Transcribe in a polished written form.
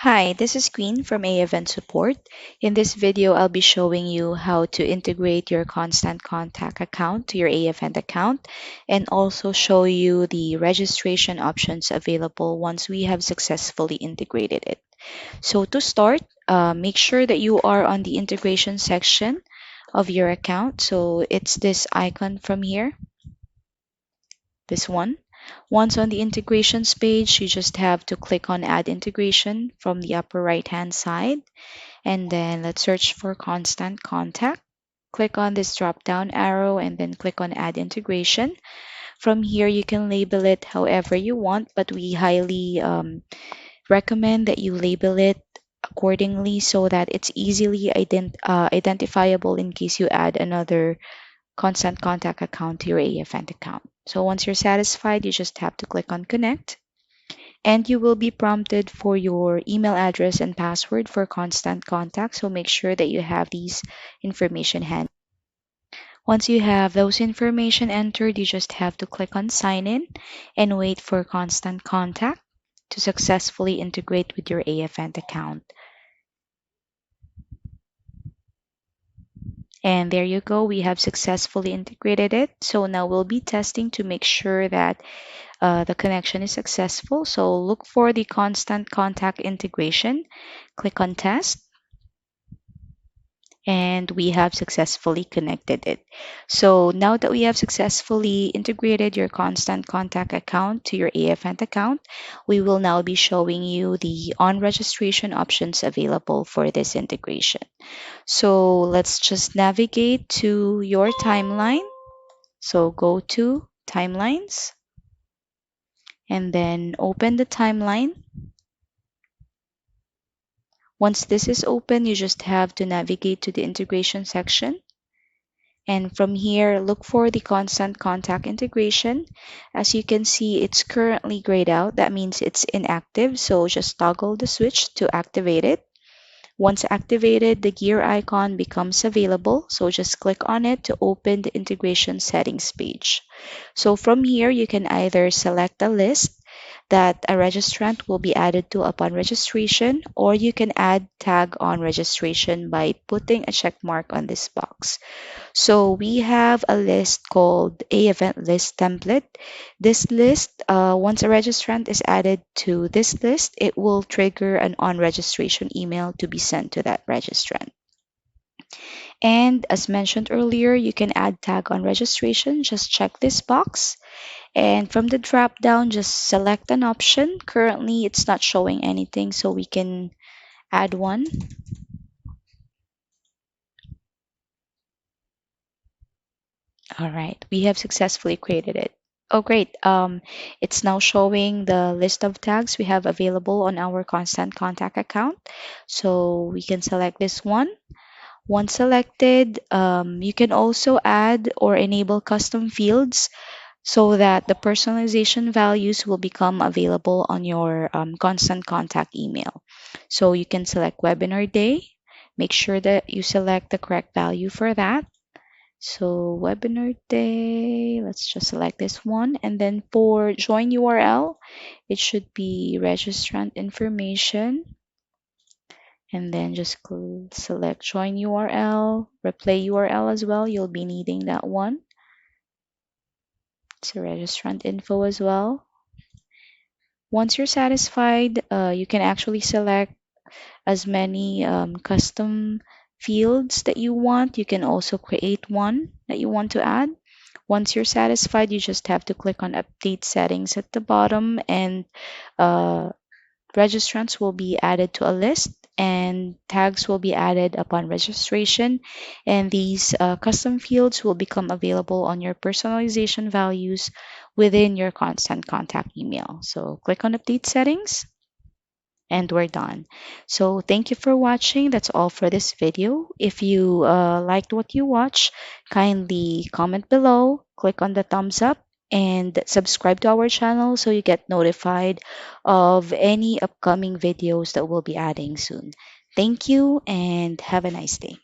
Hi, this is Queen from AEvent Support. In this video, I'll be showing you how to integrate your Constant Contact account to your AEvent account and also show you the registration options available once we have successfully integrated it. So to start, make sure that you are on the integration section of your account. So it's this icon from here, this one. Once on the integrations page, you just have to click on Add Integration from the upper right-hand side. And then let's search for Constant Contact. Click on this drop down arrow and then click on Add Integration. From here, you can label it however you want, but we highly recommend that you label it accordingly so that it's easily identifiable in case you add another Constant Contact account to your AEvent account. So once you're satisfied, you just have to click on Connect and you will be prompted for your email address and password for Constant Contact. So make sure that you have these information handy. Once you have those information entered, you just have to click on Sign In and wait for Constant Contact to successfully integrate with your AEvent account. And there you go, we have successfully integrated it. So now we'll be testing to make sure that the connection is successful. So look for the Constant Contact integration, click on Test, and we have successfully connected it. So now that we have successfully integrated your Constant Contact account to your AEvent account, we will now be showing you the on registration options available for this integration. So let's just navigate to your timeline. So go to Timelines and then open the timeline. Once this is open, you just have to navigate to the integration section. And from here, look for the Constant Contact integration. As you can see, it's currently grayed out. That means it's inactive. So just toggle the switch to activate it. Once activated, the gear icon becomes available. So just click on it to open the integration settings page. So from here, you can either select a list that a registrant will be added to upon registration, or you can add tag on registration by putting a check mark on this box. So we have a list called AEvent list template. This list, once a registrant is added to this list, it will trigger an on registration email to be sent to that registrant. And as mentioned earlier, you can add tag on registration. Just check this box. And from the drop down, just select an option. Currently, it's not showing anything, so we can add one. All right, we have successfully created it. Oh, great. It's now showing the list of tags we have available on our Constant Contact account. So we can select this one. Once selected, you can also add or enable custom fields so that the personalization values will become available on your Constant Contact email. So you can select webinar day. Make sure that you select the correct value for that. So webinar day, let's just select this one. And then for join URL, it should be registrant information. And then just select join URL, replay URL as well. You'll be needing that one. It's a registrant info as well. Once you're satisfied, you can actually select as many custom fields that you want. You can also create one that you want to add. Once you're satisfied, you just have to click on Update Settings at the bottom, and uh, registrants will be added to a list and tags will be added upon registration. And these custom fields will become available on your personalization values within your Constant Contact email. So click on Update Settings and we're done. So thank you for watching. That's all for this video. If you liked what you watch, kindly comment below, click on the thumbs up, and subscribe to our channel so you get notified of any upcoming videos that we'll be adding soon. Thank you and have a nice day.